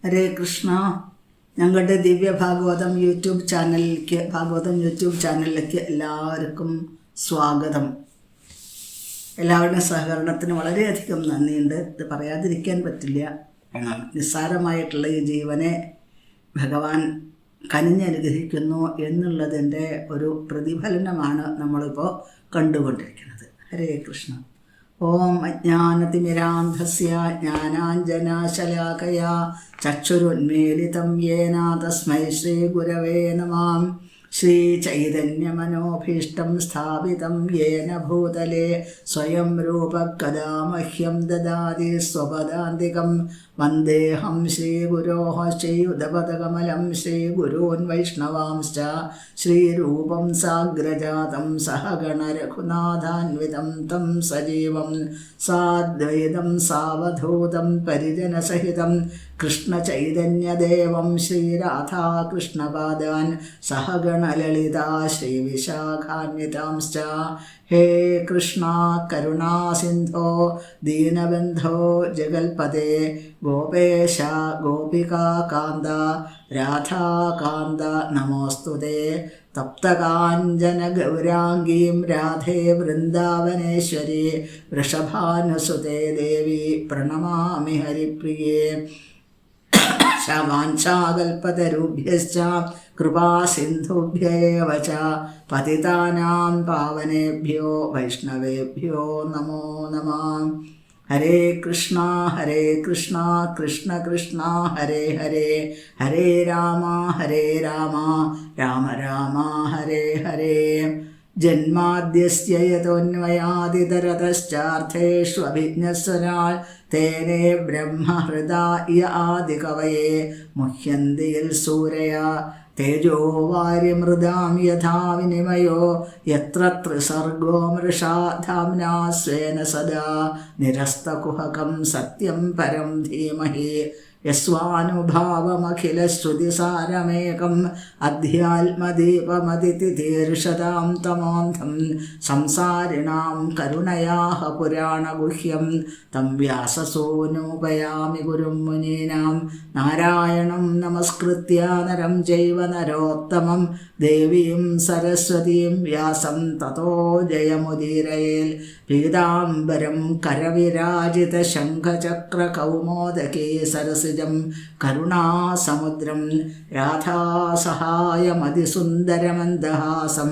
ഹരേ കൃഷ്ണ. ഞങ്ങളുടെ ഭാഗവതം യൂട്യൂബ് ചാനലിലേക്ക് എല്ലാവർക്കും സ്വാഗതം. എല്ലാവരുടെയും സഹകരണത്തിന് വളരെയധികം നന്ദിയുണ്ട്. ഇത് പറയാതിരിക്കാൻ പറ്റില്ല. നിസ്സാരമായിട്ടുള്ള ഈ ജീവനെ ഭഗവാൻ കനിഞ്ഞനുഗ്രഹിക്കുന്നു എന്നുള്ളതിൻ്റെ ഒരു പ്രതിഫലനമാണ് നമ്മളിപ്പോൾ കണ്ടുകൊണ്ടിരിക്കുന്നത്. ഹരേ കൃഷ്ണ. ഓം അജ്ഞാനതിമിരാന്ധസ്യ ജ്ഞാനാഞ്ജനശലാകയാ ചക്ഷുരുന്മീലിതം യേന തസ്മൈ ശ്രീഗുരവേ നമഃ. ശ്രീചൈതന്യമനോഭീഷ്ടം സ്ഥാപിതം യേന ഭൂതലേ സ്വയം രൂപകദാ മഹ്യം ദദാതി സ്വപദാന്തികം. വന്ദേഹം ശ്രീഗുരോഃ ശ്രീയുതപദകമലം ശ്രീഗുരൂन् വൈഷ്ണവാംശ്ച ശ്രീരൂപം സാഗ്രജാതം സഹഗണരഘുനാഥാന്വിതം തം സജീവം സാദ്വൈതം സാവധൂതം പരിജനസഹിതം കൃഷ്ണചൈതന്യദേവം ശ്രീരാധാകൃഷ്ണപാദാൻ സഹഗണലളിതാ ശ്രീവിശാഖാന്വിതാംശ്ച. ഹേ കൃഷ്ണ കരുണാസിന്ധോ ദീനബന്ധോ ജഗൽപദേ ഗോപേശ ഗോപികാകാന്ത രാധാകാന്ത നമോസ്തുതേ. തപ്തകാഞ്ചന ഗൗരാംഗീം രാധേ വൃന്ദാവനേശ്വരി വൃഷഭാനുസുതേ ദേവി പ്രണമാമി ഹരിപ്രിയേ. വാഞ്ചാകൽപതരുഭ്യശ്ച കൃപാസിന്ധുഭ്യേവ ച പതിതാനാം പാവനേഭ്യോ വൈഷ്ണവേഭ്യോ നമോ നമഃ. ഹരേ കൃഷ്ണ കൃഷ്ണ കൃഷ്ണ ഹരേ ഹരേ ഹരേ രാമ രാമ രാമ ഹരേ ഹരേ. ജന്മാദ്യസ്യ യതോന്വയാദിതരതശ്ചാർത്ഥേഷ്വഭിജ്ഞസ്വരാൽ തേനേ ബ്രഹ്മഹൃദായ ആദികവയേ മുഹ്യന്തി യൽ സൂരയാ. തേജോ വാര്യമൃതാം യഥാ വിനിമയോ യത്ര ത്രിസർഗോ മൃഷാ ധാമ്നാ സ്വേന സദാ നിരസ്തകുഹകം സത്യം പരം ധീമഹി. യസ്വാനുഭാവമഖിലശ്രുതിസാരമേകം അധ്യാത്മദീപമതിതിതീർഷതാം തമോന്ധം സംസാരിണാം കരുണയാഹ പുരാണഗുഹ്യം തം വ്യാസസൂനോപയാമി ഗുരും മുനീനാം. നാരായണം നമസ്കൃത്യ നരം ചൈവ നരോത്തമം ദേവീം സരസ്വതീം വ്യാസം തതോ ജയമുദീരയേൽ. പീതാംബരം കരവിരാജിത ശംഖചക്രകൗമോദകീ സരസിജം കരുണാസമുദ്രം രാധാസഹായമതിസുന്ദരമന്ദഹാസം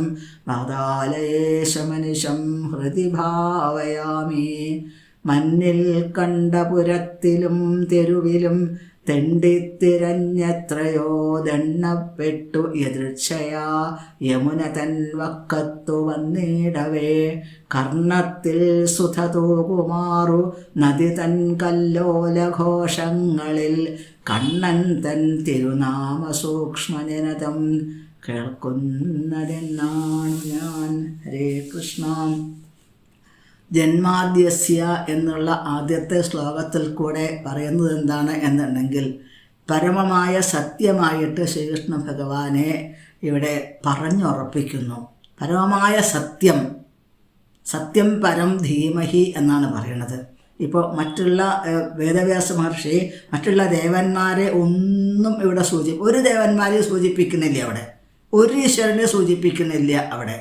വാതാലയേശമനിശം ഹൃദി ഭാവയാമി. മന്നിൽ കണ്ടപുരത്തിലും തെരുവിലും തെണ്ടിത്തിരഞ്ഞെത്രയോ ദണ്ണപ്പെട്ടു എതിർച്ചയാ യമുന തൻ വക്കത്തു വന്നിടവേ. കർണത്തിൽ സുധ തൂകുമാറു നദി തൻ കല്ലോലഘോഷങ്ങളിൽ കണ്ണൻ തൻ തിരുനാമ സൂക്ഷ്മനിനതം കേൾക്കുന്നതെന്നാണ് ഞാൻ. ഹരേ കൃഷ്ണ. ജന്മാദ്യസ്യ എന്നുള്ള ആദ്യത്തെ ശ്ലോകത്തിൽ കൂടെ പറയുന്നത് എന്താണ് എന്നുണ്ടെങ്കിൽ പരമമായ സത്യമായിട്ട് ശ്രീകൃഷ്ണ ഭഗവാനെ ഇവിടെ പറഞ്ഞുറപ്പിക്കുന്നു. പരമമായ സത്യം, സത്യം പരം ധീമഹി എന്നാണ് പറയുന്നത്. ഇപ്പോൾ മറ്റുള്ള വേദവ്യാസ മഹർഷി മറ്റുള്ള ദേവന്മാരെ ഒന്നും ഇവിടെ ഒരു ദേവന്മാരെ സൂചിപ്പിക്കുന്നില്ല, അവിടെ ഒരു ഈശ്വരനെ സൂചിപ്പിക്കുന്നില്ല. അവിടെ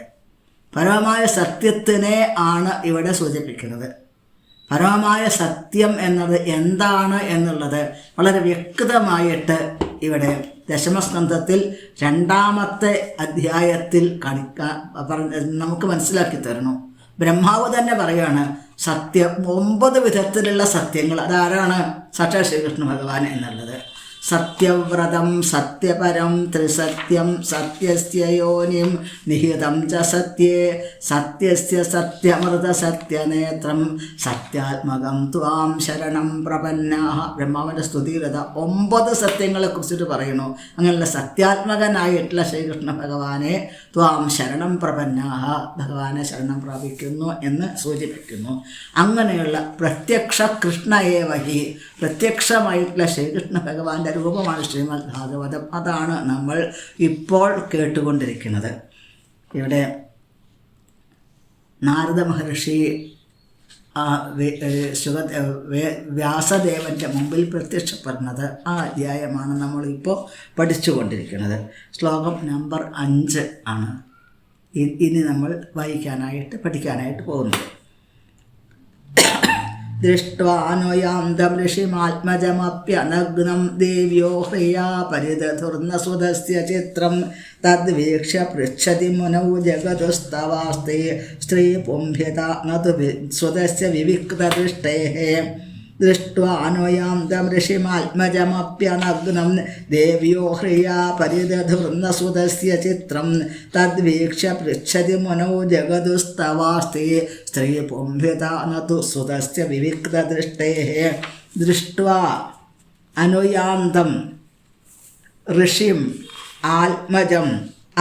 പരമമായ സത്യത്തിനെ ആണ് ഇവിടെ സൂചിപ്പിക്കുന്നത്. പരമമായ സത്യം എന്നത് എന്താണ് എന്നുള്ളത് വളരെ വ്യക്തമായിട്ട് ഇവിടെ ദശമസ്കന്ധത്തിൽ 2-ാമത്തെ അധ്യായത്തിൽ നമുക്ക് മനസ്സിലാക്കി തരണം. ബ്രഹ്മാവ് തന്നെ പറയാണ് സത്യം 9 വിധത്തിലുള്ള സത്യങ്ങൾ. അതാരാണ്? സാക്ഷാൽ ശ്രീകൃഷ്ണ ഭഗവാൻ എന്നുള്ളത്. സത്യവ്രതം സത്യപരം ത്രിസത്യം സത്യസ്യ യോനിം നിഹിതം ച സത്യേ സത്യസ്യ സത്യമൃത സത്യനേത്രം സത്യാത്മകം ത്വാം ശരണം പ്രപന്നാഹ. ബ്രഹ്മാവിൻ്റെ സ്തുതിയിലത 9 സത്യങ്ങളെ കുറിച്ചിട്ട് പറയുന്നു. അങ്ങനെയുള്ള സത്യാത്മകനായിട്ടുള്ള ശ്രീകൃഷ്ണ ഭഗവാനെ ത്വാം ശരണം പ്രപന്നാഹ, ഭഗവാനെ ശരണം പ്രാപിക്കുന്നു എന്ന് സൂചിപ്പിക്കുന്നു. അങ്ങനെയുള്ള പ്രത്യക്ഷ കൃഷ്ണയേവഹി, പ്രത്യക്ഷമായിട്ടുള്ള ശ്രീകൃഷ്ണ ഭഗവാന്റെ രൂപമാണ് ശ്രീമദ് ഭാഗവതം. അതാണ് നമ്മൾ ഇപ്പോൾ കേട്ടുകൊണ്ടിരിക്കുന്നത്. ഇവിടെ നാരദ മഹർഷി വ്യാസദേവൻ്റെ മുമ്പിൽ പ്രത്യക്ഷപ്പെടുന്നത്. ആ അധ്യായമാണ് നമ്മളിപ്പോൾ പഠിച്ചുകൊണ്ടിരിക്കുന്നത്. ശ്ലോകം നമ്പർ 5 ആണ് ഇനി നമ്മൾ പഠിക്കാനായിട്ട് പോകുന്നത്. ദൃഷ്ട്വാനുയാന്തം ഋഷിമാത്മജമപ്യനഗ്നം ദേവ്യോ ഹ്രിയാ പരിദധുർന്ന സ്വദസ്യ ചിത്രം തദ്വീക്ഷ്യ പൃച്ഛതി മുനൗ ജഗതുസ്തവാസ്തേ സ്ത്രീ പുംഭ്യത നതു സ്വദസ്യ വിവിക്തദൃഷ്ടേഃ. ദൃഷ്ട്വാനുയാന്തം ഋഷിമാത്മജമപ്യനഗ്നം ദേവ്യോ ഹ്രിയാ പരിദധുർന്ന സ്വദസ്യ ചിത്രം തദ്വീക്ഷ്യ പൃച്ഛതി മുനൗ ജഗതുസ്തവാസ്തേ സ്ത്രീ പുംഭ്യത നതു സ്വദസ്യ വിവിക്തദൃഷ്ടേഃ. ദൃഷ്ട്വാ അനുയാന്തം ഋഷിം ആത്മജം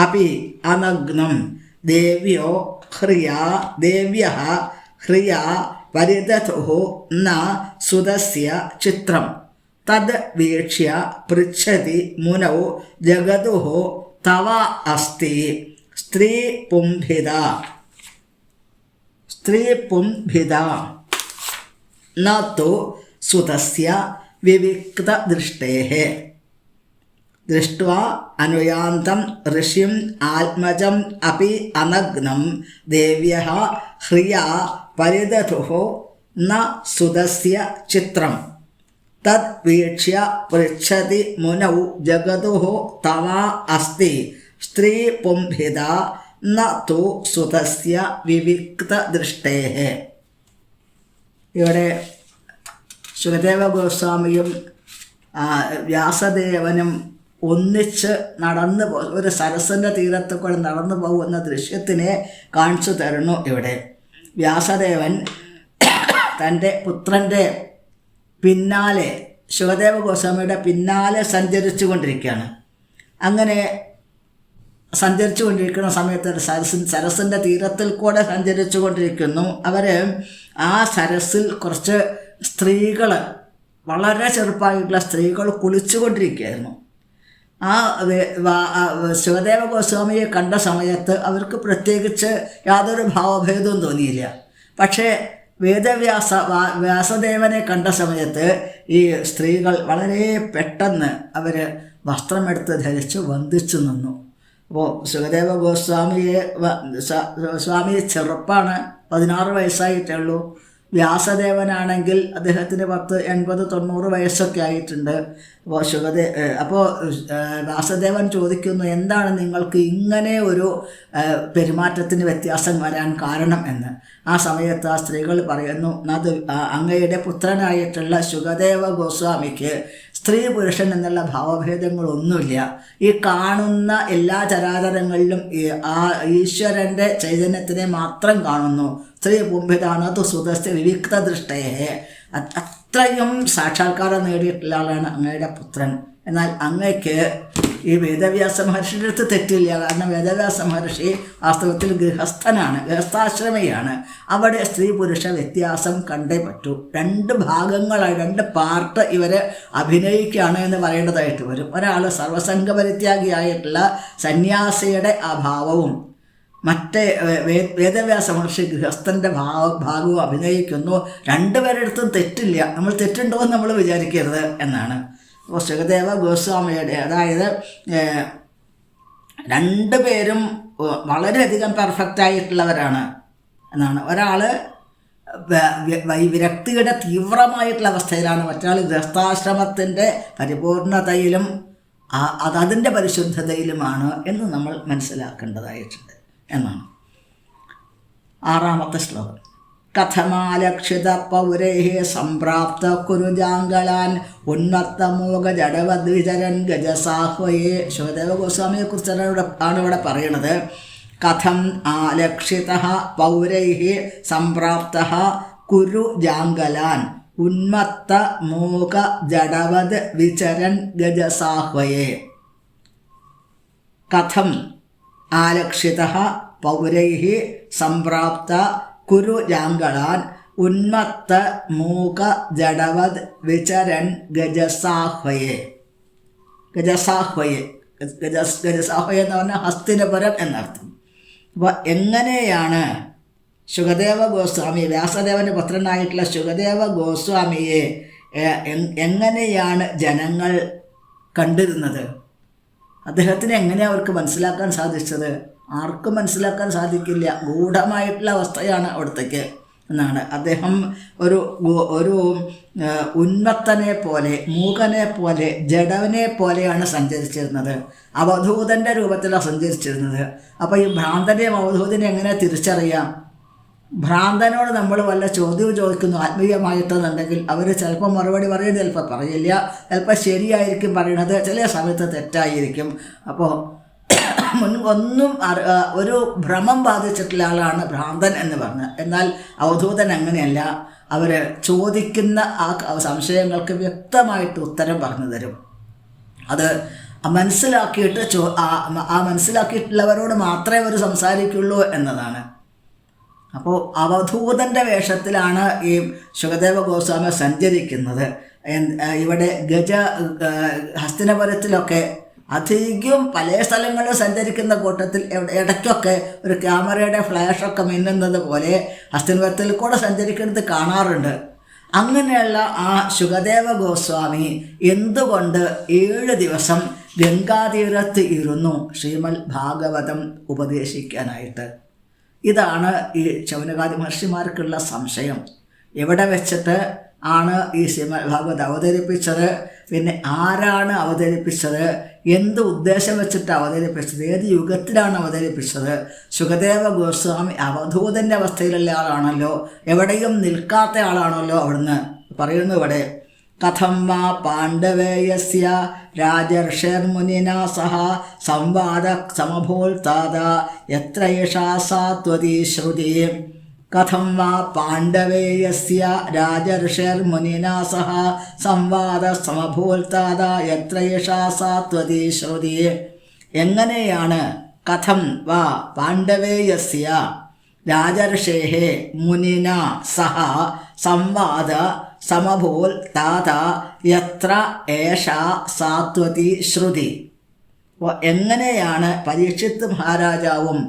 അപി അനഗ്നം ദേവ്യോ ദേവ്യഃ ഹ്രിയാ പരിദധുഃ ന സുതസ്യ ചിത്രം തദ് വീക്ഷ്യ പൃച്ഛതി മുനൗ ജഗതുഃ തവ അസ്തി സ്ത്രീ പുംഭിത ന തു സുതസ്യ വിവിക്തദൃഷ്ടേഃ. ദൃഷ്ട്വാ അനുയാന്തം ഋഷിം ആത്മജം അപി അനഗ്നം ദേവ്യഃ ഹ്രിയാ പരിദധുഃ ന സുതസ്യ ചിത്രം തദ് വീക്ഷ്യ പൃച്ഛതി മുനൗ ജഗതുഃ തവ അസ്തി സ്ത്രീ പുംഭിത ന തു സുതസ്യ വിവിക്തദൃഷ്ടേഃ. ഇവിടെ ശുകദേവ ഗോസ്വാമിയും വ്യാസദേവനും ഒന്നിച്ച് ഒരു സരസിൻ്റെ തീരത്ത് കൂടെ നടന്നു പോകുന്ന ദൃശ്യത്തിനെ കാണിച്ചു തരുന്നു. ഇവിടെ വ്യാസദേവൻ തൻ്റെ പുത്രൻ്റെ പിന്നാലെ ശുകദേവ ഗോസ്വാമിയുടെ പിന്നാലെ സഞ്ചരിച്ചു കൊണ്ടിരിക്കുകയാണ്. അങ്ങനെ സഞ്ചരിച്ചു കൊണ്ടിരിക്കുന്ന സമയത്ത് സരസിൻ്റെ തീരത്തിൽ കൂടെ സഞ്ചരിച്ചു കൊണ്ടിരിക്കുന്നു. ആ സരസിൽ കുറച്ച് സ്ത്രീകൾ, വളരെ ചെറുപ്പമായിട്ടുള്ള സ്ത്രീകൾ കുളിച്ചുകൊണ്ടിരിക്കുകയായിരുന്നു. ആ ശിവദേവ ഗോസ്വാമിയെ കണ്ട സമയത്ത് അവർക്ക് പ്രത്യേകിച്ച് യാതൊരു ഭാവഭേദവും തോന്നിയില്ല. പക്ഷേ വ്യാസദേവനെ കണ്ട സമയത്ത് ഈ സ്ത്രീകൾ വളരെ പെട്ടെന്ന് വസ്ത്രമെടുത്ത് ധരിച്ച് വന്ദിച്ചു നിന്നു. അപ്പോൾ ശിവദേവ സ്വാമി ചെറുപ്പാണ്, 16 വയസ്സായിട്ടേ ഉള്ളൂ. വ്യാസദേവനാണെങ്കിൽ അദ്ദേഹത്തിന് 80-90 വയസ്സൊക്കെ ആയിട്ടുണ്ട്. അപ്പോൾ വ്യാസദേവൻ ചോദിക്കുന്നു, എന്താണ് നിങ്ങൾക്ക് ഇങ്ങനെ ഒരു പെരുമാറ്റത്തിന് വ്യത്യാസം വരാൻ കാരണം എന്ന്. ആ സമയത്ത് ആ സ്ത്രീകൾ പറയുന്നു, അത് അങ്ങയുടെ പുത്രനായിട്ടുള്ള ശുകദേവ ഗോസ്വാമിക്ക് സ്ത്രീ പുരുഷൻ എന്നുള്ള ഭാവഭേദങ്ങളൊന്നുമില്ല. ഈ കാണുന്ന എല്ലാ ചരാചരങ്ങളിലും ആ ഈശ്വരൻ്റെ ചൈതന്യത്തിനെ മാത്രം കാണുന്നു. സ്ത്രീ പുംഭിതാനതു സുതസ്യ വിവിക്തദൃഷ്ടേഃ. അത്രയും സാക്ഷാത്കാരം നേടിയിട്ടുള്ള ആളാണ് അങ്ങയുടെ പുത്രൻ. എന്നാൽ അങ്ങയ്ക്ക് ഈ വേദവ്യാസ മഹർഷിയുടെ അടുത്ത് തെറ്റില്ല. കാരണം വേദവ്യാസ മഹർഷി വാസ്തവത്തിൽ ഗൃഹസ്ഥാശ്രമിയാണ്. അവിടെ സ്ത്രീ പുരുഷ വ്യത്യാസം കണ്ടേ പറ്റൂ. 2 ഭാഗങ്ങളായി 2 പാർട്ട് ഇവർ അഭിനയിക്കുകയാണ് എന്ന് പറയേണ്ടതായിട്ട് വരും. ഒരാൾ സർവസംഗപരിത്യാഗിയായിട്ടുള്ള സന്യാസിയുടെ ആ ഭാവവും മറ്റേ വേദവ്യാസ മഹർഷി ഗൃഹസ്ഥൻ്റെ ഭാഗവും അഭിനയിക്കുന്നു. 2 പേരുടെ അടുത്തും തെറ്റില്ല. നമ്മൾ തെറ്റുണ്ടോ എന്ന് നമ്മൾ വിചാരിക്കരുത് എന്നാണ്. അപ്പോൾ ശുകദേവ ഗോസ്വാമിയുടെ, അതായത് 2 പേരും വളരെയധികം പെർഫെക്റ്റായിട്ടുള്ളവരാണ് എന്നാണ്. ഒരാൾ വിരക്തിയുടെ തീവ്രമായിട്ടുള്ള അവസ്ഥയിലാണ്, മറ്റൊരാൾ ഗൃഹസ്ഥാശ്രമത്തിൻ്റെ പരിപൂർണതയിലും അതിൻ്റെ പരിശുദ്ധതയിലുമാണ് എന്ന് നമ്മൾ മനസ്സിലാക്കേണ്ടതായിട്ടുണ്ട് എന്നാണ്. 6ാമത്തെ ശ്ലോകം. കഥമാലക്ഷിത പൗരൈഃ സംപ്രാപ്ത കുരുജാംഗളാൻ ഉന്മത്തമോഘ ജഡവദ്വിചരൻ ഗജസാഹ്വയേ. ശിവദേവ ഗോസ്വാമിയെക്കുറിച്ചാണ് ഇവിടെ പറയുന്നത്. കഥം ആലക്ഷിതഃ പൗരൈഃ സംപ്രാപ്തഃ കുരുജാംഗലാൻ ഉന്മത്തമോഘ ജഡവദ് വിചരൻ ഗജസാഹ്വയേ. കഥം ആലക്ഷിതഃ പൗരൈഃ സംപ്രാപ്ത കുരുജാംഗളാൻ ഉന്മത്ത മൂക ജഡവദ് വിചരൻ ഗജസാഹ്വയേ. ഗജസാഹ്വയേ എന്ന് പറഞ്ഞാൽ ഹസ്തിനപുരം എന്നർത്ഥം. അപ്പോൾ എങ്ങനെയാണ് ശുകദേവ ഗോസ്വാമി, വ്യാസദേവൻ്റെ പുത്രനായിട്ടുള്ള ശുകദേവ ഗോസ്വാമിയെ എങ്ങനെയാണ് ജനങ്ങൾ കണ്ടിരുന്നത്? അദ്ദേഹത്തിന് എങ്ങനെയാണ് അവർക്ക് മനസ്സിലാക്കാൻ സാധിച്ചത്? ആർക്കും മനസ്സിലാക്കാൻ സാധിക്കില്ല. ഗൂഢമായിട്ടുള്ള അവസ്ഥയാണ് അവിടത്തേക്ക് എന്നാണ്. അദ്ദേഹം ഒരു ഉന്മത്തനെ പോലെ, മൂകനെ പോലെ, ജഡവനെ പോലെയാണ് സഞ്ചരിച്ചിരുന്നത്. അവധൂതൻ്റെ രൂപത്തിലാണ് സഞ്ചരിച്ചിരുന്നത്. അപ്പോൾ ഈ ഭ്രാന്തനെയും അവധൂതനെ എങ്ങനെ തിരിച്ചറിയാം? ഭ്രാന്തനോട് നമ്മൾ വല്ല ചോദ്യവും ചോദിക്കുന്നു ആത്മീയമായിട്ടെന്നുണ്ടെങ്കിൽ അവർ ചിലപ്പോൾ മറുപടി പറയുന്നത് ചിലപ്പോൾ പറയില്ല, ചിലപ്പോൾ ശരിയായിരിക്കും പറയണത്, ചില സമയത്ത് തെറ്റായിരിക്കും. അപ്പോൾ ഒന്നും ഒരു ഭ്രമം ബാധിച്ചിട്ടുള്ള ആളാണ് ഭ്രാന്തൻ എന്ന് പറഞ്ഞത്. എന്നാൽ അവധൂതൻ അങ്ങനെയല്ല. അവർ ചോദിക്കുന്ന ആ സംശയങ്ങൾക്ക് വ്യക്തമായിട്ട് ഉത്തരം പറഞ്ഞു തരും. അത് മനസ്സിലാക്കിയിട്ട് മനസ്സിലാക്കിയിട്ടുള്ളവരോട് മാത്രമേ അവർ സംസാരിക്കുള്ളൂ എന്നതാണ്. അപ്പോൾ അവധൂതൻ്റെ വേഷത്തിലാണ് ഈ ശുകദേവ ഗോസ്വാമി സഞ്ചരിക്കുന്നത്. ഇവിടെ ഹസ്തിനപുരത്തിലൊക്കെ അധികം പല സ്ഥലങ്ങളിൽ സഞ്ചരിക്കുന്ന കൂട്ടത്തിൽ ഇടയ്ക്കൊക്കെ ഒരു ക്യാമറയുടെ ഫ്ലാഷൊക്കെ മിന്നുന്നത് പോലെ ഹസ്തിനപുരത്തിൽ കൂടെ സഞ്ചരിക്കുന്നത് കാണാറുണ്ട്. അങ്ങനെയുള്ള ആ ശുകദേവ ഗോസ്വാമി എന്തുകൊണ്ട് 7 ദിവസം ഗംഗാതീരത്ത് ഇരുന്നു ശ്രീമദ് ഭാഗവതം ഉപദേശിക്കാനായിട്ട്? ഇതാണ് ഈ ശൗനകാദി മഹർഷിമാർക്കുള്ള സംശയം. എവിടെ വെച്ചിട്ട് ആണ് ഈ ശ്രീമദ് ഭാഗവതം അവതരിപ്പിച്ചത്? പിന്നെ ആരാണ് അവതരിപ്പിച്ചത്? എന്ത് ഉദ്ദേശം വെച്ചിട്ട് അവതരിപ്പിച്ചത്? ഏത് യുഗത്തിലാണ് അവതരിപ്പിച്ചത്? ശുകദേവ ഗോസ്വാമി അവധൂതൻ്റെ അവസ്ഥയിലുള്ള ആളാണല്ലോ, എവിടെയും നിൽക്കാത്ത ആളാണല്ലോ. അവിടുന്ന് പറയുന്നു ഇവിടെ, കഥം വാ പാണ്ഡവേയസ്യ രാജർഷേർമുനിനാ സഹ സംവാദ സമഭൂൽത്താത എത്ര യേഷാ സാത്വതി ശ്രുതി. കഥം വാ പാണ്ഡവേയസ്യ രാജർഷേർമുനിനാ സഹ സംവാദ സമഭൂൽത്താത എത്ര യേഷാ സാത്വതി ശ്രുതി. എങ്ങനെയാണ് കഥം വാ പാണ്ഡവേയസ്യ രാജർഷേः മുനിന സഹ സംവാദ സമഭൂൽ താത യത്ര ഏഷാ സാത്വതി ശ്രുതി. അപ്പോൾ എങ്ങനെയാണ് പരീക്ഷിത്ത് മഹാരാജാവും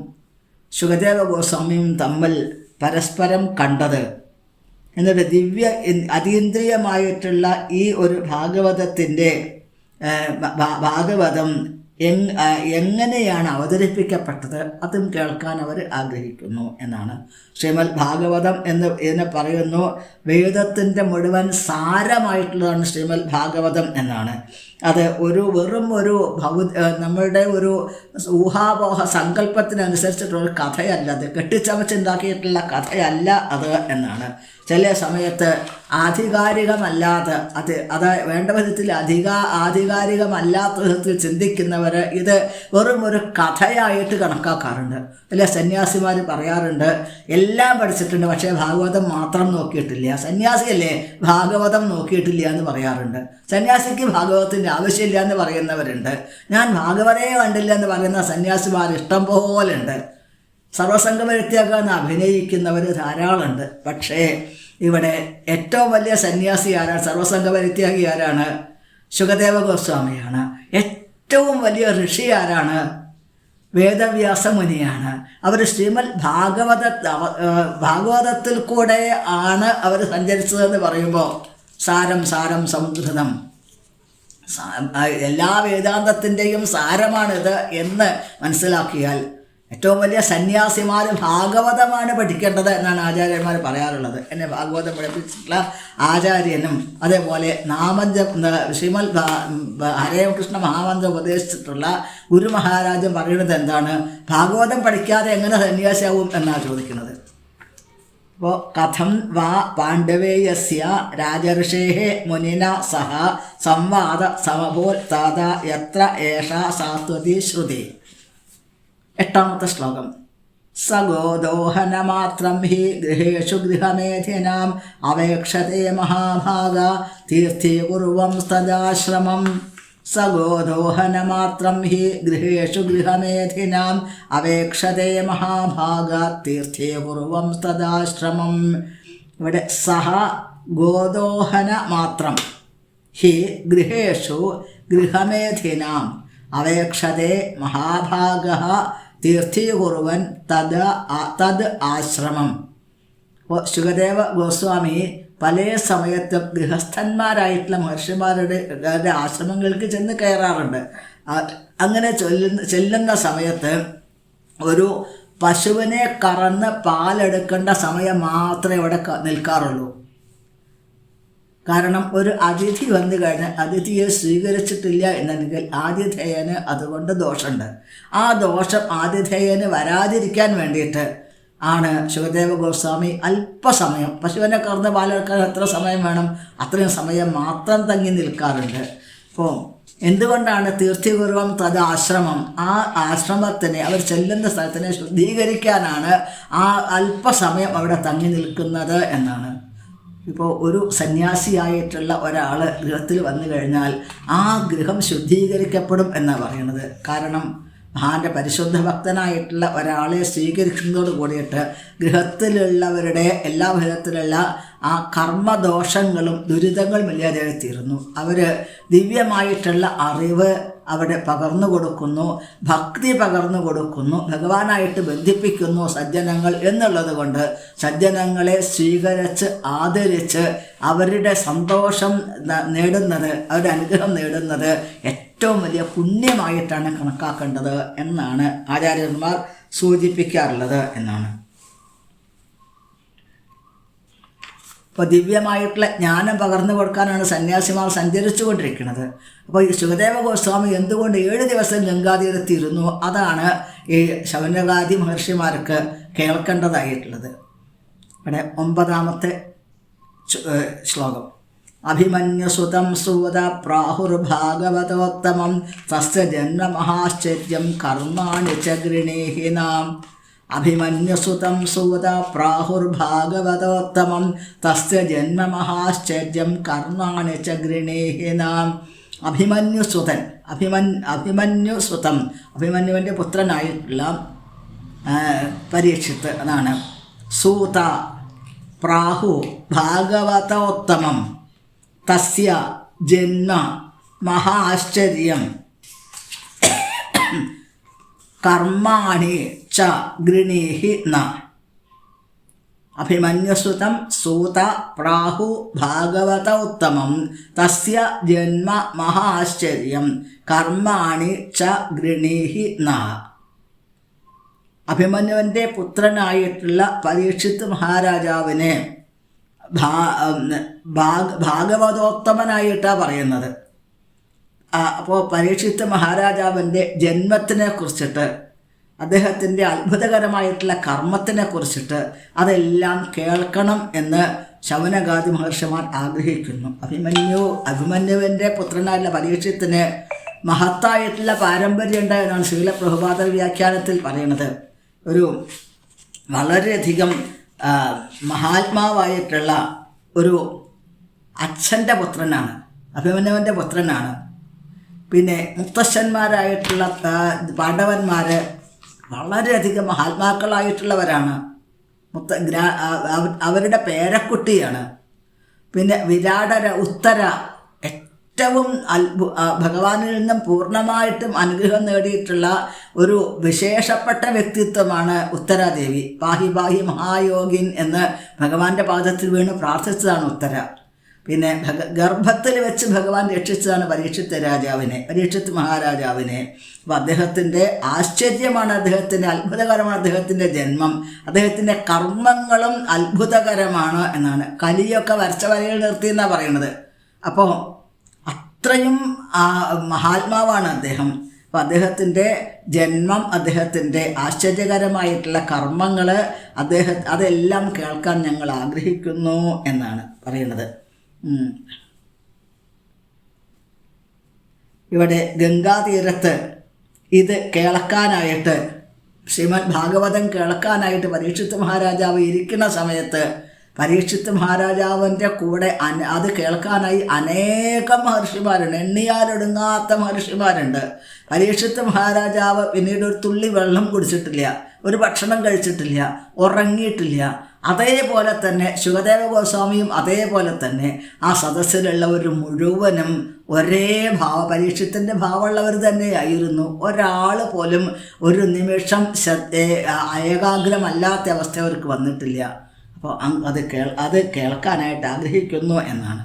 ശുകദേവ ഗോസ്വാമിയും തമ്മിൽ പരസ്പരം കണ്ടത്? എന്നിട്ട് അതീന്ദ്രിയമായിട്ടുള്ള ഈ ഒരു ഭാഗവതത്തിൻ്റെ ഭാഗവതം എങ്ങനെയാണ് അവതരിപ്പിക്കപ്പെട്ടത് അതും കേൾക്കാൻ അവർ ആഗ്രഹിക്കുന്നു എന്നാണ്. ശ്രീമദ് ഭാഗവതം എന്ന് പറയുന്നു വേദത്തിൻ്റെ മുഴുവൻ സാരമായിട്ടുള്ളതാണ് ശ്രീമദ് ഭാഗവതം എന്നാണ്. അത് വെറും ഒരു നമ്മളുടെ ഒരു ഊഹാപോഹ സങ്കല്പത്തിനനുസരിച്ചിട്ടുള്ള കഥയല്ല, അത് കെട്ടിച്ചമച്ചുണ്ടാക്കിയിട്ടുള്ള കഥയല്ല അത് എന്നാണ്. ചില സമയത്ത് ആധികാരികമല്ലാതെ അത് വേണ്ട വിധത്തിൽ ആധികാരികമല്ലാത്ത വിധത്തിൽ ചിന്തിക്കുന്നവർ ഇത് വെറും ഒരു കഥയായിട്ട് കണക്കാക്കാറുണ്ട്. അല്ലെ, സന്യാസിമാർ പറയാറുണ്ട് എല്ലാം പഠിച്ചിട്ടുണ്ട് പക്ഷേ ഭാഗവതം മാത്രം നോക്കിയിട്ടില്ല. സന്യാസിയല്ലേ ഭാഗവതം നോക്കിയിട്ടില്ല എന്ന് പറയാറുണ്ട്. സന്യാസിക്ക് ഭാഗവതത്തിൻ്റെ ആവശ്യമില്ല എന്ന് പറയുന്നവരുണ്ട്. ഞാൻ ഭാഗവതേ കണ്ടില്ല എന്ന് പറയുന്ന സന്യാസിമാർ ഇഷ്ടം പോലെ ഉണ്ട്. സർവസംഗപരിത്യാഗം അഭിനയിക്കുന്നവർ ധാരാളമുണ്ട്. പക്ഷേ ഇവിടെ ഏറ്റവും വലിയ സന്യാസി ആരാണ്? സർവസംഗപരിത്യാഗി ആരാണ്? ശുകദേവ ഗോസ്വാമിയാണ്. ഏറ്റവും വലിയ ഋഷി ആരാണ്? വേദവ്യാസ മുനിയാണ്. അവർ ശ്രീമദ് ഭാഗവതത്തിൽ കൂടെ ആണ് അവർ സഞ്ചരിച്ചതെന്ന് പറയുമ്പോൾ സാരം സമുദ്രതം, എല്ലാ വേദാന്തത്തിൻ്റെയും സാരമാണിത് എന്ന് മനസ്സിലാക്കിയാൽ ഏറ്റവും വലിയ സന്യാസിമാർ ഭാഗവതമാണ് പഠിക്കേണ്ടത് എന്നാണ് ആചാര്യന്മാർ പറയാറുള്ളത്. എന്നെ ഭാഗവതം പഠിപ്പിച്ചിട്ടുള്ള ആചാര്യനും അതേപോലെ ശ്രീമദ് ഹരേ കൃഷ്ണ മഹാമന്ത്രം ഉപദേശിച്ചിട്ടുള്ള ഗുരു മഹാരാജൻ പറയുന്നത് എന്താണ്? ഭാഗവതം പഠിക്കാതെ എങ്ങനെ സന്യാസിയാവും എന്നാണ് ചോദിക്കുന്നത്. അപ്പോൾ കഥം വാ പാണ്ഡവേയസ്യ രാജർഷേः മുനിന സഹ സംവാദ സമഭൂൽ താത എത്ര ഏഷാ സാത്വതി ശ്രുതി. 8ാമത്തെ ശ്ലോകം. സഗോദോഹനമാത്രം ഹി ഗൃഹേഷു ഗൃഹമേധിനാം അവേക്ഷത്തെ മഹാഭാഗ തീർത്ഥീകുർവം തദാശ്രമം. സഗോദോഹനമാത്രം ഹി ഗൃഹേഷു ഗൃഹമേധിനാം അവേക്ഷത്തെ മഹാഭാഗ തീർത്ഥീകുർവം തദാശ്രമം. ഇവിടെ സഹ ഗോദോഹന മാത്രം ഹി ഗൃഹേഷു ഗൃഹമേധിനാം അവേക്ഷതേ മഹാഭാഗ തീർത്ഥീകുറുവൻ തത് ആശ്രമം. അപ്പോൾ ശുകദേവ ഗോസ്വാമി പല സമയത്തും ഗൃഹസ്ഥന്മാരായിട്ടുള്ള മഹർഷിമാരുടെ ആശ്രമങ്ങൾക്ക് ചെന്ന് കയറാറുണ്ട്. അങ്ങനെ ചെല്ലുന്ന സമയത്ത് ഒരു പശുവിനെ കറന്ന് പാലെടുക്കേണ്ട സമയം മാത്രമേ ഇവിടെ നിൽക്കാറുള്ളൂ. കാരണം ഒരു അതിഥി വന്നു കഴിഞ്ഞാൽ അതിഥിയെ സ്വീകരിച്ചിട്ടില്ല എന്നുണ്ടെങ്കിൽ ആതിഥേയന് അതുകൊണ്ട് ദോഷമുണ്ട്. ആ ദോഷം ആതിഥേയന് വരാതിരിക്കാൻ വേണ്ടിയിട്ട് ആണ് ശുകദേവ ഗോസ്വാമി അല്പസമയം പശുവിനെ കറന്ന് പാലെടുക്കാൻ എത്ര സമയം വേണം, അത്രയും സമയം മാത്രം തങ്ങി നിൽക്കാറുണ്ട്. അപ്പോൾ എന്തുകൊണ്ടാണ് തീർത്ഥീകുറുവം തത് ആശ്രമം, ആ ആശ്രമത്തിനെ അവർ ചെല്ലുന്ന സ്ഥലത്തിനെ ശുദ്ധീകരിക്കാനാണ് ആ അല്പസമയം അവിടെ തങ്ങി നിൽക്കുന്നത് എന്നാണ്. ഇപ്പോൾ ഒരു സന്യാസിയായിട്ടുള്ള ഒരാൾ ഗൃഹത്തിൽ വന്നു കഴിഞ്ഞാൽ ആ ഗൃഹം ശുദ്ധീകരിക്കപ്പെടും എന്നാണ് പറയുന്നത്. കാരണം മഹാൻ്റെ പരിശുദ്ധ ഭക്തനായിട്ടുള്ള ഒരാളെ സ്വീകരിക്കുന്നതോട് കൂടിയിട്ട് ഗൃഹത്തിലുള്ളവരുടെ എല്ലാ വിധത്തിലുള്ള ആ കർമ്മദോഷങ്ങളും ദുരിതങ്ങളും ഇല്ലാതെ തീരുന്നു. അവർ ദിവ്യമായിട്ടുള്ള അറിവ് അവിടെ പകർന്നു കൊടുക്കുന്നു, ഭക്തി പകർന്നു കൊടുക്കുന്നു, ഭഗവാനായിട്ട് ബന്ധിപ്പിക്കുന്നു സജ്ജനങ്ങൾ എന്നുള്ളത് കൊണ്ട് സജ്ജനങ്ങളെ സ്വീകരിച്ച് ആദരിച്ച് അവരുടെ സന്തോഷം നേടുന്നത്, അവരുടെ അനുഗ്രഹം നേടുന്നത് ഏറ്റവും വലിയ പുണ്യമായിട്ടാണ് കണക്കാക്കേണ്ടത് എന്നാണ് ആചാര്യന്മാർ സൂചിപ്പിക്കാറുള്ളത് എന്നാണ്. അപ്പോൾ ദിവ്യമായിട്ടുള്ള ജ്ഞാനം പകർന്നു കൊടുക്കാനാണ് സന്യാസിമാർ സഞ്ചരിച്ചു കൊണ്ടിരിക്കുന്നത്. അപ്പോൾ ഈ ശുകദേവ ഗോസ്വാമി എന്തുകൊണ്ട് 7 ദിവസം ഗംഗാതീരത്തിരുന്നു, അതാണ് ഈ ശൗനകാദി മഹർഷിമാർക്ക് കേൾക്കേണ്ടതായിട്ടുള്ളത്. ഇവിടെ 9ാമത്തെ ശ്ലോകം. അഭിമന്യുസുതം സൂത പ്രാഹുർഭാഗവതോത്തമം തസ്യ ജന്മമഹാശ്ചര്യം കർമാണി ച ഗൃണീഹിനാം. അഭിമന്യുസുതം സൂത പ്രാഹുർഭാഗവതോത്തമം തസ്യ ജന്മമഹാശ്ചര്യം കർമാണി ച ഗൃണീഹിനാം. അഭിമന്യുസുതൻ, അഭിമന്യുസുതം, അഭിമന്യുവിൻ്റെ പുത്രനായിട്ടുള്ള പരീക്ഷിത്ത്, അതാണ്. സൂത പ്രാഹു ഭാഗവതോത്തമം തസ്യ ജന്മ മഹാശ്ചര്യം കർമാണി ച ഗൃണീഹി ന. അഭിമന്യുസുതം സൂത പ്രാഹു ഭാഗവതോത്തമം തസ്യ ജന്മ മഹാശ്ചര്യം കർമാണി ച ഗൃണീഹി ന. അഭിമന്യുവിൻ്റെ പുത്രനായിട്ടുള്ള പരീക്ഷിത്ത് മഹാരാജാവിനെ ഭാഗവതോത്തമനായിട്ടാണ് പറയുന്നത്. അപ്പോൾ പരീക്ഷിത്ത് മഹാരാജാവിൻ്റെ ജന്മത്തിനെ കുറിച്ചിട്ട്, അദ്ദേഹത്തിൻ്റെ അത്ഭുതകരമായിട്ടുള്ള കർമ്മത്തിനെ കുറിച്ചിട്ട് അതെല്ലാം കേൾക്കണം എന്ന് ശൗനകാദി മഹർഷിമാർ ആഗ്രഹിക്കുന്നു. അഭിമന്യുവിൻ്റെ പുത്രനായിട്ടുള്ള പരീക്ഷത്തിന് മഹത്തായിട്ടുള്ള പാരമ്പര്യം ഉണ്ട് എന്നാണ് ശ്രീല പ്രഭുപാദ വ്യാഖ്യാനത്തിൽ പറയുന്നത്. ഒരു വളരെയധികം മഹാത്മാവായിട്ടുള്ള ഒരു അച്ഛൻ്റെ പുത്രനാണ്, അഭിമന്യുവിൻ്റെ പുത്രനാണ്. പിന്നെ മുത്തശ്ശന്മാരായിട്ടുള്ള പാണ്ഡവന്മാർ വളരെയധികം മഹാത്മാക്കളായിട്ടുള്ളവരാണ്. അവരുടെ പേരക്കുട്ടിയാണ്. പിന്നെ ഉത്തര ഏറ്റവും ഭഗവാനിൽ നിന്നും പൂർണ്ണമായിട്ടും അനുഗ്രഹം നേടിയിട്ടുള്ള ഒരു വിശേഷപ്പെട്ട വ്യക്തിത്വമാണ് ഉത്തരാദേവി. പാഹി പാഹി മഹായോഗിൻ എന്ന് ഭഗവാന്റെ പാദത്തിൽ വീണ് പ്രാർത്ഥിച്ചതാണ് ഉത്തര. പിന്നെ ഗർഭത്തിൽ വെച്ച് ഭഗവാൻ രക്ഷിച്ചതാണ് പരീക്ഷിത്ത് മഹാരാജാവിനെ. അപ്പോൾ അദ്ദേഹത്തിൻ്റെ ആശ്ചര്യമാണ്, അദ്ദേഹത്തിൻ്റെ അത്ഭുതകരമാണ് അദ്ദേഹത്തിൻ്റെ ജന്മം. അദ്ദേഹത്തിൻ്റെ കർമ്മങ്ങളും അത്ഭുതകരമാണ് എന്നാണ്. കലിയൊക്കെ വരച്ച വരയിൽ നിർത്തി എന്നാണ് പറയുന്നത്. അപ്പോൾ അത്രയും മഹാത്മാവാണ് അദ്ദേഹം. അപ്പോൾ അദ്ദേഹത്തിൻ്റെ ജന്മം, അദ്ദേഹത്തിൻ്റെ ആശ്ചര്യകരമായിട്ടുള്ള കർമ്മങ്ങൾ, അതെല്ലാം കേൾക്കാൻ ഞങ്ങൾ ആഗ്രഹിക്കുന്നു എന്നാണ് പറയുന്നത്. ഇവിടെ ഗംഗാതീരത്ത് ഇത് കേൾക്കാനായിട്ട്, ശ്രീമദ് ഭാഗവതം കേൾക്കാനായിട്ട് പരീക്ഷിത്ത് മഹാരാജാവ് ഇരിക്കുന്ന സമയത്ത് പരീക്ഷിത്ത് മഹാരാജാവിൻ്റെ കൂടെ അത് കേൾക്കാനായി അനേകം മഹർഷിമാരുണ്ട്, എണ്ണിയാലൊടുങ്ങാത്ത മഹർഷിമാരുണ്ട്. പരീക്ഷിത്ത് മഹാരാജാവ് പിന്നീട് ഒരു തുള്ളി വെള്ളം കുടിച്ചിട്ടില്ല, ഒരു ഭക്ഷണം കഴിച്ചിട്ടില്ല, ഉറങ്ങിയിട്ടില്ല. അതേപോലെ തന്നെ ശുകദേവ ഗോസ്വാമിയും അതേപോലെ തന്നെ ആ സദസ്സിലുള്ളവർ മുഴുവനും ഒരേ പരീക്ഷത്തിൻ്റെ ഭാവമുള്ളവർ തന്നെയായിരുന്നു. ഒരാൾ പോലും ഒരു നിമിഷം ഏകാഗ്രമല്ലാത്ത അവസ്ഥ അവർക്ക് വന്നിട്ടില്ല. അപ്പോൾ അത് കേൾക്കാനായിട്ട് ആഗ്രഹിക്കുന്നു എന്നാണ്.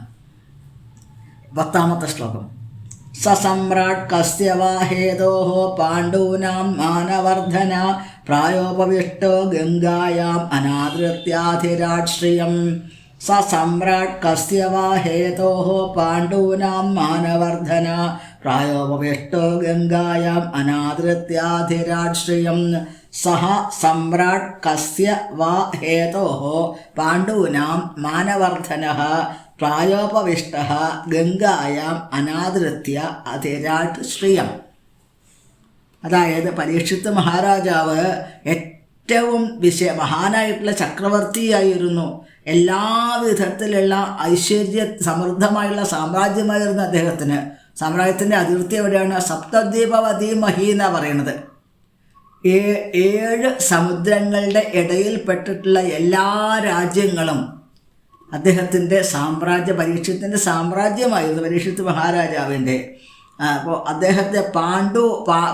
10ാമത്തെ ശ്ലോകം. സമ്രാട് കസ്യ വാ ഹേതോഃ പാണ്ഡൂനാം മാനവർദ്ധന പ്രായോപവിഷ്ടോ ഗംഗായാം അനാദൃത്യാധിരാട് ശ്രിയം. സമ്രാട് കസ്യ വാ ഹേതോഃ പാണ്ഡൂനാം മാനവർദ്ധന പ്രായോപവിഷ്ടോ ഗംഗായാം അനാദൃത്യാധിരാട് ശ്രിയം. സഹ സമ്രാട് കസ്യ വാ ഹേതോഃ പാണ്ഡൂനാം മാനവർദ്ധനഃ പ്രായോപവിഷ്ടഃ ഗംഗായാം അനാദൃത്യ അധിരാട് ശ്രിയം. അതായത് പരീക്ഷിത്ത് മഹാരാജാവ് ഏറ്റവും മഹാനായിട്ടുള്ള ചക്രവർത്തിയായിരുന്നു. എല്ലാ വിധത്തിലുള്ള സമൃദ്ധമായുള്ള സാമ്രാജ്യമായിരുന്നു അദ്ദേഹത്തിന്. സാമ്രാജ്യത്തിൻ്റെ അതിർത്തി എവിടെയാണ്? സപ്തദ്വീപവതി മഹി എന്നാണ് പറയുന്നത്. 7 സമുദ്രങ്ങളുടെ ഇടയിൽപ്പെട്ടിട്ടുള്ള എല്ലാ രാജ്യങ്ങളും അദ്ദേഹത്തിൻ്റെ പരീക്ഷത്തിൻ്റെ സാമ്രാജ്യമായിരുന്നു, പരീക്ഷിത്ത് മഹാരാജാവിൻ്റെ. അപ്പോൾ അദ്ദേഹത്തെ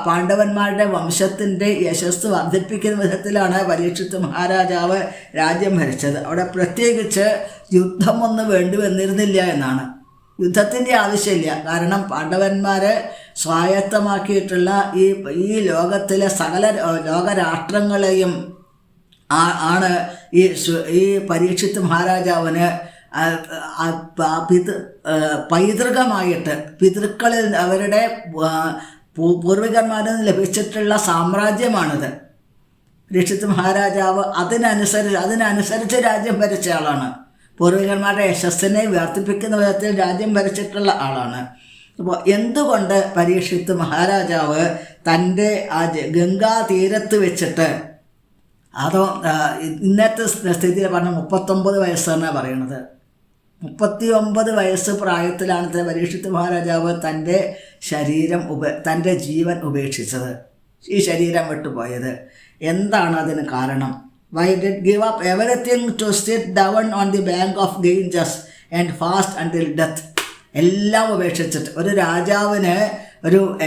പാണ്ഡവന്മാരുടെ വംശത്തിൻ്റെ യശസ് വർദ്ധിപ്പിക്കുന്ന വിധത്തിലാണ് പരീക്ഷിത്ത് മഹാരാജാവ് രാജ്യം ഭരിച്ചത്. അവിടെ പ്രത്യേകിച്ച് യുദ്ധമൊന്നും വേണ്ടി വന്നിരുന്നില്ല എന്നാണ്. യുദ്ധത്തിൻ്റെ ആവശ്യമില്ല. കാരണം പാണ്ഡവന്മാർ സ്വായത്തമാക്കിയിട്ടുള്ള ഈ ലോകത്തിലെ സകല ലോകരാഷ്ട്രങ്ങളെയും ആണ് ഈ പരീക്ഷിത്ത് മഹാരാജാവിന് പൈതൃകമായിട്ട് പിതൃക്കളിൽ അവരുടെ പൂർവികന്മാരിൽ നിന്ന് ലഭിച്ചിട്ടുള്ള സാമ്രാജ്യമാണിത്. പരീക്ഷിത്ത് മഹാരാജാവ് അതിനനുസരിച്ച് രാജ്യം ഭരിച്ച ആളാണ്. പൂർവികന്മാരുടെ യശസ്സിനെ വർദ്ധിപ്പിക്കുന്ന വിധത്തിൽ രാജ്യം ഭരിച്ചിട്ടുള്ള ആളാണ്. അപ്പോൾ എന്തുകൊണ്ട് പരീക്ഷിത്ത് മഹാരാജാവ് തൻ്റെ ആ ഗംഗാ തീരത്ത് വെച്ചിട്ട്, അതോ ഇന്നത്തെ സ്ഥിതിയിൽ പറഞ്ഞ 39 വയസ്സാണ് പറയുന്നത്, 39 വയസ്സ് പ്രായത്തിലാണ് പരീക്ഷിത്ത് മഹാരാജാവ് തൻ്റെ ജീവൻ ഉപേക്ഷിച്ചത്, ഈ ശരീരം വിട്ടുപോയത്. എന്താണ് അതിന് കാരണം? Why did give up everything to sit down on the bank of Ganges and fast until death? എല്ലാം ഉപേക്ഷിച്ചിട്ട് ഒരു രാജാവിന്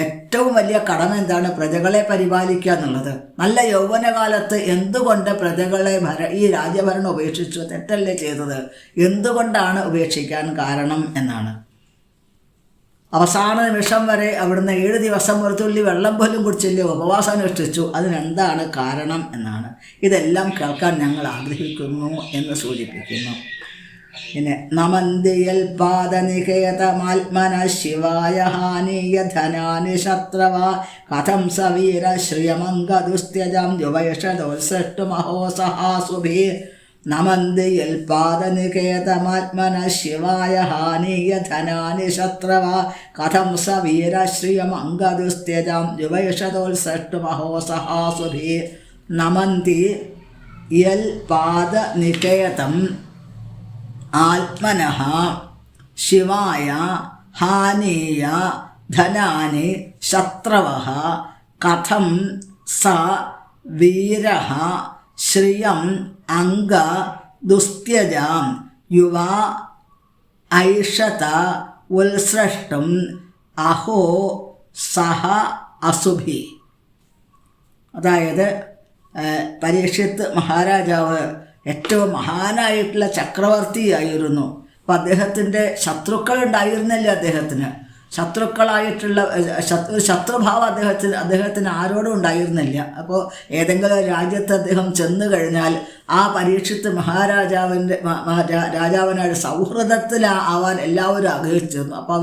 ഏറ്റവും വലിയ കടമ എന്താണ്? പ്രജകളെ പരിപാലിക്കുക എന്നുള്ളത്. നല്ല യൗവനകാലത്ത് എന്തുകൊണ്ട് പ്രജകളെ ഈ രാജ്യഭരണം ഉപേക്ഷിച്ചു? തെറ്റല്ലേ ചെയ്തത്? എന്തുകൊണ്ടാണ് ഉപേക്ഷിക്കാൻ കാരണം എന്നാണ്. അവസാന നിമിഷം വരെ അവിടുന്ന് 7 ദിവസം ഒരു തുള്ളി വെള്ളം പോലും കുടിച്ചില്ലേ, ഉപവാസം അനുഷ്ഠിച്ചു. അതിനെന്താണ് കാരണം എന്നാണ്. ഇതെല്ലാം കേൾക്കാൻ ഞങ്ങൾ ആഗ്രഹിക്കുന്നു എന്ന് സൂചിപ്പിക്കുന്നു. പിന്നെ നമന്തിയൽ പാദനികേതമാത്മന ശിവായ ഹാനീയ ധനാനി ശത്രവ കഥം സവീര ശ്രിയമംഗദുസ്ത്യജം യുവൈഷദോത്സഷ്ടു മഹോസഹാസുഭി. നമന്തിയൽ പാദനികേതമാത്മന ശിവായ ഹാനീയ ധനാനി ശത്രവ കഥം സവീര ശ്രിയമംഗദുസ്ത്യജം യുവൈഷദോത്സഷ്ടു മഹോസഹാസുഭി. നമന്തി യൽ പാദനികേതം ആത്മനഃ ശിവായ ഹാനീയ ധനാനി ശത്രവഃ കഥം സ വീരഃ ശ്രിയം അംഗ ദുസ്ത്യജാം യുവ ഐഷത ഉത്സൃഷ്ടം അഹോ സഹ അസുഭി. അതായത് പരീക്ഷിത്ത് മഹാരാജാവ് ഏറ്റവും മഹാനായിട്ടുള്ള ചക്രവർത്തിയായിരുന്നു. അപ്പം അദ്ദേഹത്തിൻ്റെ ശത്രുക്കളുണ്ടായിരുന്നില്ല. അദ്ദേഹത്തിന് ശത്രുക്കളായിട്ടുള്ള ശത്രുഭാവം അദ്ദേഹത്തിന് ആരോടും ഉണ്ടായിരുന്നില്ല. അപ്പോൾ ഏതെങ്കിലും രാജ്യത്ത് അദ്ദേഹം ചെന്നു കഴിഞ്ഞാൽ ആ പരീക്ഷിത്ത് രാജാവിനോട് സൗഹൃദത്തിലാവാൻ എല്ലാവരും ആഗ്രഹിച്ചിരുന്നു. അപ്പോൾ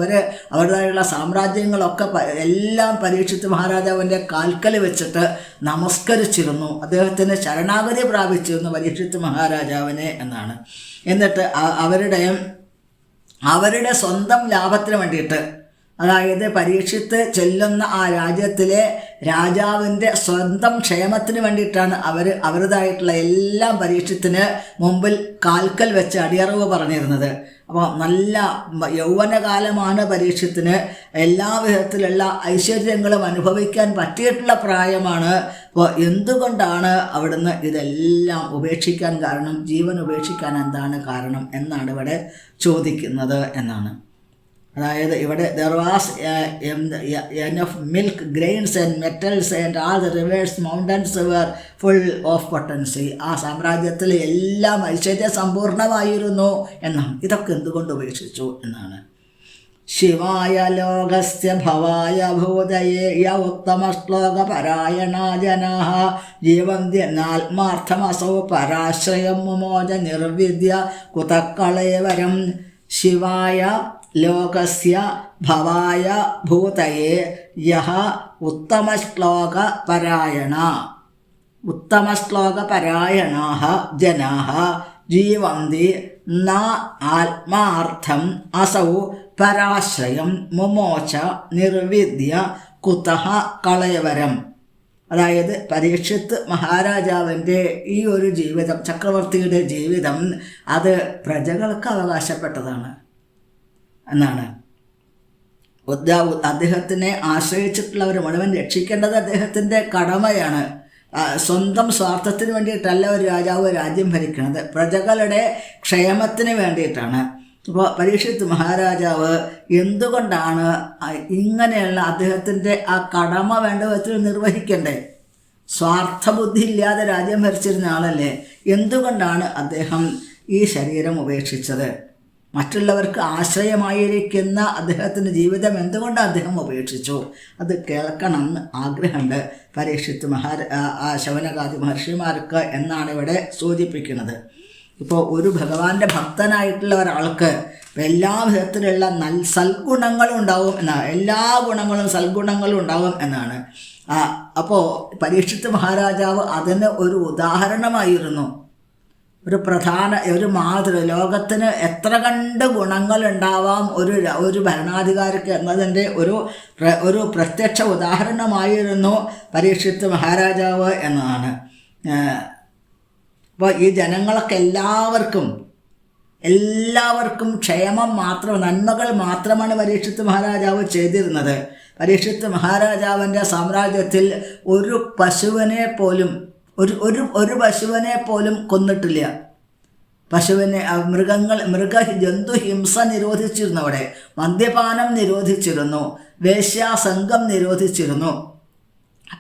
അവരുടേതായുള്ള സാമ്രാജ്യങ്ങളൊക്കെ എല്ലാം പരീക്ഷിത്ത് മഹാരാജാവിൻ്റെ കാൽക്കൽ വെച്ചിട്ട് നമസ്കരിച്ചിരുന്നു. അദ്ദേഹത്തിന് ശരണാഗതി പ്രാപിച്ചിരുന്നു പരീക്ഷിത്ത് മഹാരാജാവിനെ എന്നാണ്. എന്നിട്ട് അവരുടെ സ്വന്തം ലാഭത്തിന് വേണ്ടിയിട്ട്, അതായത് പരീക്ഷിത്ത് ചെല്ലുന്ന ആ രാജ്യത്തിലെ രാജാവിൻ്റെ സ്വന്തം ക്ഷേമത്തിന് വേണ്ടിയിട്ടാണ് അവരുടേതായിട്ടുള്ള എല്ലാം പരീക്ഷത്തിന് മുമ്പിൽ കാൽക്കൽ വെച്ച് അടിയറവ് പറഞ്ഞിരുന്നത്. അപ്പോൾ നല്ല യൗവനകാലമാണ് പരീക്ഷത്തിന്. എല്ലാ വിധത്തിലുള്ള ഐശ്വര്യങ്ങളും അനുഭവിക്കാൻ പറ്റിയിട്ടുള്ള പ്രായമാണ്. അപ്പോൾ എന്തുകൊണ്ടാണ് അവിടുന്ന് ഇതെല്ലാം ഉപേക്ഷിക്കാൻ കാരണം, ജീവൻ ഉപേക്ഷിക്കാൻ എന്താണ് കാരണം എന്നാണ് ഇവിടെ ചോദിക്കുന്നത് എന്നാണ്. അതായത് ഇവിടെ there was enough milk, grains and metals and all the rivers, mountains were full of potency. ആ സാമ്രാജ്യത്തിൽ എല്ലാം ഐശ്വര്യ സമ്പൂർണമായിരുന്നു എന്നാണ്. ഇതൊക്കെ എന്തുകൊണ്ട് ഉപേക്ഷിച്ചു എന്നാണ്. ശിവായ ലോകസ്യ ഭവായ ഭൂതയേ യ ഉത്തമ ശ്ലോക പരായണ ജനാഃ ജീവന്തി നാത്മാർത്ഥമസൗ പരാശ്രയം മുമോച നിർവിദ്യ കുതക്കളേവരം. ശിവായ ലോകസ്യ ഭവായ ഭൂതയേ യഹ ഉത്തമശ്ലോകപരായണാഃ ജനാഃ ജീവന്തി ന ആത്മാർത്ഥം അസൗ പരാശ്രയം മുമോച നിർവിദ്യ കുതഃ കളയവരം. അതായത് പരീക്ഷിത്ത് മഹാരാജാവിൻ്റെ ഈ ഒരു ജീവിതം, ചക്രവർത്തിയുടെ ജീവിതം, അത് പ്രജകൾക്ക് അവകാശപ്പെട്ടതാണ് എന്നാണ്. അദ്ദേഹത്തിനെ ആശ്രയിച്ചിട്ടുള്ളവർ മുഴുവൻ രക്ഷിക്കേണ്ടത് അദ്ദേഹത്തിൻ്റെ കടമയാണ്. സ്വന്തം സ്വാർത്ഥത്തിന് വേണ്ടിയിട്ടല്ല ഒരു രാജാവ് രാജ്യം ഭരിക്കുന്നത്, പ്രജകളുടെ ക്ഷേമത്തിന് വേണ്ടിയിട്ടാണ്. അപ്പോൾ പരീക്ഷിത്ത് മഹാരാജാവ് എന്തുകൊണ്ടാണ് ഇങ്ങനെയുള്ള അദ്ദേഹത്തിൻ്റെ ആ കടമ വേണ്ട വിധത്തിൽ നിർവഹിക്കണ്ടേ? സ്വാർത്ഥബുദ്ധി ഇല്ലാതെ രാജ്യം ഭരിച്ചിരുന്ന ആളല്ലേ. എന്തുകൊണ്ടാണ് അദ്ദേഹം ഈ ശരീരം ഉപേക്ഷിച്ചത്? മറ്റുള്ളവർക്ക് ആശ്രയമായിരിക്കുന്ന അദ്ദേഹത്തിൻ്റെ ജീവിതം എന്തുകൊണ്ട് അദ്ദേഹം ഉപേക്ഷിച്ചു? അത് കേൾക്കണം എന്ന് ആഗ്രഹമുണ്ട് പരീക്ഷിത്ത് ശൗനകാദി മഹർഷിമാർക്ക് എന്നാണ് ഇവിടെ സൂചിപ്പിക്കുന്നത്. ഇപ്പോൾ ഒരു ഭഗവാന്റെ ഭക്തനായിട്ടുള്ള ഒരാൾക്ക് എല്ലാ വിധത്തിലുള്ള സൽഗുണങ്ങളും ഉണ്ടാവും എന്നാണ്, എല്ലാ ഗുണങ്ങളും സൽഗുണങ്ങളും ഉണ്ടാവും എന്നാണ്. അപ്പോൾ പരീക്ഷിത്ത് മഹാരാജാവ് അതിന് ഒരു ഉദാഹരണമായിരുന്നു. ഒരു മാതൃ ലോകത്തിന് എത്ര കണ്ട് ഗുണങ്ങൾ ഉണ്ടാവാം ഒരു ഭരണാധികാരിക്ക് എന്നതിൻ്റെ ഒരു പ്രത്യക്ഷ ഉദാഹരണമായിരുന്നു പരീക്ഷിത്ത് മഹാരാജാവ് എന്നതാണ്. അപ്പോൾ ഈ ജനങ്ങളൊക്കെ എല്ലാവർക്കും ക്ഷേമം മാത്രം, നന്മകൾ മാത്രമാണ് പരീക്ഷിത്ത് മഹാരാജാവ് ചെയ്തിരുന്നത്. പരീക്ഷിത്ത് മഹാരാജാവിൻ്റെ സാമ്രാജ്യത്തിൽ ഒരു പശുവിനെ പോലും കൊന്നിട്ടില്ല. പശുവിനെ ജന്തു ഹിംസ നിരോധിച്ചിരുന്നു. അവിടെ മദ്യപാനം നിരോധിച്ചിരുന്നു, വേശ്യാസംഘം നിരോധിച്ചിരുന്നു,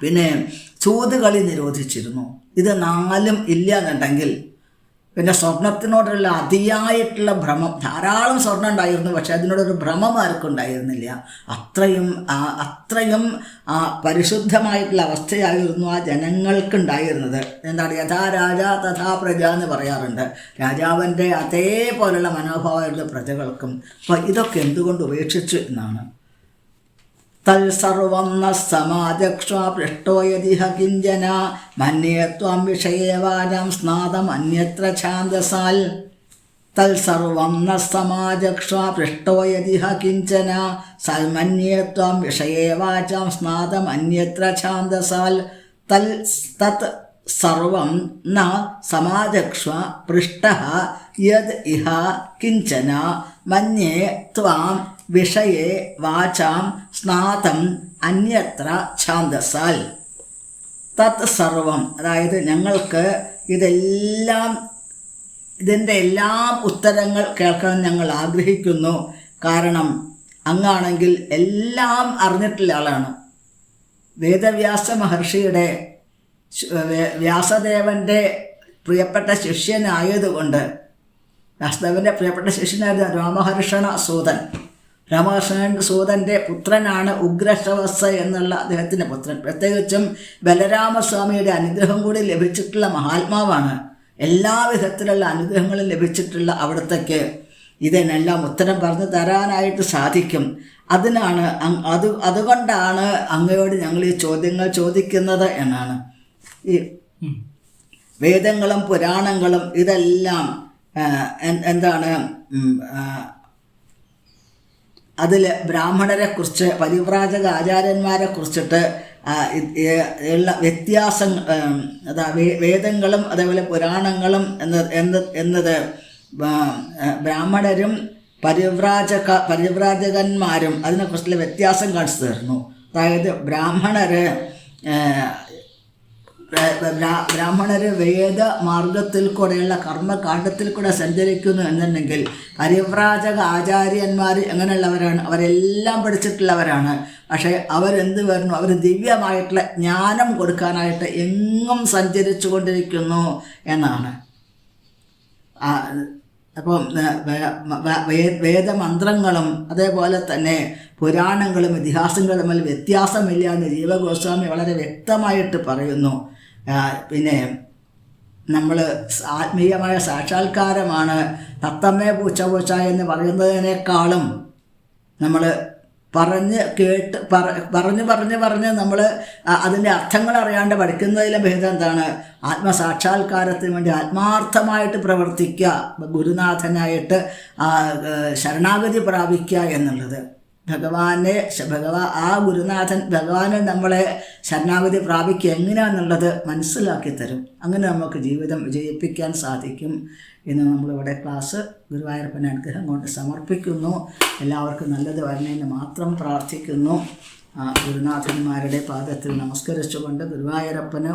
പിന്നെ ചൂതുകളി നിരോധിച്ചിരുന്നു. ഇത് 4 ഇല്ല എന്നുണ്ടെങ്കിൽ പിന്നെ സ്വർണത്തിനോടുള്ള അതിയായിട്ടുള്ള ഭ്രമം, ധാരാളം സ്വർണ്ണം ഉണ്ടായിരുന്നു, പക്ഷെ അതിനോടൊരു ഭ്രമം ആർക്കും ഉണ്ടായിരുന്നില്ല. അത്രയും പരിശുദ്ധമായിട്ടുള്ള അവസ്ഥയായിരുന്നു ആ ജനങ്ങൾക്കുണ്ടായിരുന്നത്. എന്താണ്, യഥാ രാജ തഥാ പ്രജ എന്ന് പറയാറുണ്ട്. രാജാവിൻ്റെ അതേപോലുള്ള മനോഭാവമായിരുന്നു പ്രജകൾക്കും. അപ്പോൾ ഇതൊക്കെ എന്തുകൊണ്ട് ഉപേക്ഷിച്ചു എന്നാണ്. തൽസർവം ന സമാചക്ഷ പൃഷ്ടോ യദിഹ കിഞ്ചന മന്യേ ത്വം വിഷയേവാചം സ്നാതം അന്യത്ര ഛാന്ദസാൽ. തൽസർവം ന സമാചക്ഷ പൃഷ്ടോ യദിഹ കിഞ്ചന മന്യേ ത്വം വിഷയേവാചം സ്നാതം അന്യത്ര ഛാന്ദസാൽ. തത് സർവം ന സമാചക്ഷ പൃഷ്ടഃ യദ് ഇഹ കിഞ്ചന മന്യേ ത്വാം വിഷയേ വാചാം സ്നാതം അന്യത്ര ഛാന്ദസാൽ. തത് സർവം, അതായത് ഞങ്ങൾക്ക് ഇതിൻ്റെ എല്ലാം ഉത്തരങ്ങൾ കേൾക്കണം ഞങ്ങൾ ആഗ്രഹിക്കുന്നു. കാരണം അങ്ങാണെങ്കിൽ എല്ലാം അറിഞ്ഞിട്ടുള്ള ആളാണ്. വേദവ്യാസ മഹർഷിയുടെ വ്യാസദേവൻ്റെ പ്രിയപ്പെട്ട ശിഷ്യനായതുകൊണ്ട്, വ്യാസദേവൻ്റെ പ്രിയപ്പെട്ട ശിഷ്യനായിരുന്നു രാമഹർഷണ സൂതൻ. രാമകൃഷ്ണൻ സൂതൻ്റെ പുത്രനാണ് ഉഗ്രശ്രവസ് എന്നുള്ള അദ്ദേഹത്തിൻ്റെ പുത്രൻ. പ്രത്യേകിച്ചും ബലരാമസ്വാമിയുടെ അനുഗ്രഹം കൂടി ലഭിച്ചിട്ടുള്ള മഹാത്മാവാണ്. എല്ലാവിധത്തിലുള്ള അനുഗ്രഹങ്ങളും ലഭിച്ചിട്ടുള്ള അവിടത്തേക്ക് ഇതിനെല്ലാം ഉത്തരം പറഞ്ഞു തരാനായിട്ട് സാധിക്കും. അതുകൊണ്ടാണ് അങ്ങയോട് ഞങ്ങൾ ഈ ചോദ്യങ്ങൾ ചോദിക്കുന്നത് എന്നാണ്. ഈ വേദങ്ങളും പുരാണങ്ങളും ഇതെല്ലാം എന്താണ്, അതിൽ ബ്രാഹ്മണരെക്കുറിച്ച്, പരിവ്രാജക ആചാര്യന്മാരെ കുറിച്ചിട്ട് ഉള്ള വ്യത്യാസം, വേദങ്ങളും അതേപോലെ പുരാണങ്ങളും എന്നത് ബ്രാഹ്മണരും പരിവ്രാജകന്മാരും അതിനെക്കുറിച്ചുള്ള വ്യത്യാസം കാണിച്ചു തരുന്നു. അതായത് ബ്രാഹ്മണർ വേദ മാർഗത്തിൽ കൂടെയുള്ള കർമ്മകാണ്ഡത്തിൽ കൂടെ സഞ്ചരിക്കുന്നു എന്നുണ്ടെങ്കിൽ പരിവ്രാജക ആചാര്യന്മാർ എങ്ങനെയുള്ളവരാണ്? അവരെല്ലാം പഠിച്ചിട്ടുള്ളവരാണ്. പക്ഷേ അവരെന്ത് വരുന്നു? അവർ ദിവ്യമായിട്ടുള്ള ജ്ഞാനം കൊടുക്കാനായിട്ട് എങ്ങും സഞ്ചരിച്ചു കൊണ്ടിരിക്കുന്നു എന്നാണ്. അപ്പം വേദമന്ത്രങ്ങളും അതേപോലെ തന്നെ പുരാണങ്ങളും ഇതിഹാസങ്ങളും തമ്മിൽ വ്യത്യാസമില്ല എന്ന് ജീവഗോസ്വാമി വളരെ വ്യക്തമായിട്ട് പറയുന്നു. പിന്നെ നമ്മൾ ആത്മീയമായ സാക്ഷാത്കാരമാണ് തത്തമ്മേ പൂച്ച പൂച്ച എന്ന് പറയുന്നതിനേക്കാളും നമ്മൾ പറഞ്ഞ് നമ്മൾ അതിൻ്റെ അർത്ഥങ്ങൾ അറിയാണ്ട് പഠിക്കുന്നതിലെ ഭേദം എന്താണ്? ആത്മസാക്ഷാത്കാരത്തിന് വേണ്ടി ആത്മാർത്ഥമായിട്ട് പ്രവർത്തിക്കുക, ഗുരുനാഥനായിട്ട് ശരണാഗതി പ്രാപിക്കുക എന്നുള്ളത്. ആ ഗുരുനാഥൻ ഭഗവാനെ നമ്മളെ ശരണാഗതി പ്രാപിക്കുക എങ്ങനെയാണെന്നുള്ളത് മനസ്സിലാക്കി തരും. അങ്ങനെ നമുക്ക് ജീവിതം വിജയിപ്പിക്കാൻ സാധിക്കും. ഇന്ന് നമ്മളിവിടെ ക്ലാസ് ഗുരുവായൂരപ്പൻ അനുഗ്രഹം കൊണ്ട് സമർപ്പിക്കുന്നു. എല്ലാവർക്കും നല്ലത് വരണമെന്ന് മാത്രം പ്രാർത്ഥിക്കുന്നു. ഗുരുനാഥന്മാരുടെ പാദത്തിൽ നമസ്കരിച്ചുകൊണ്ട് ഗുരുവായൂരപ്പന്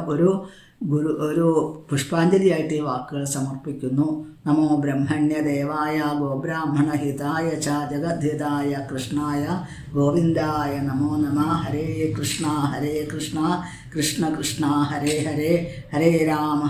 ഒരു പുഷ്പാഞ്ജലിയായിട്ട് ഈ വാക്കുകൾ സമർപ്പിക്കുന്നു. നമോ ബ്രഹ്മണ്യദേവായ ഗോബ്രാഹ്മണ ഹിതായ ച ജഗദ്ധിതായ കൃഷ്ണായ ഗോവിന്ദായ നമോ നമഃ. ഹരേ കൃഷ്ണ കൃഷ്ണ കൃഷ്ണ ഹരേ ഹരേ, ഹരേ രാമ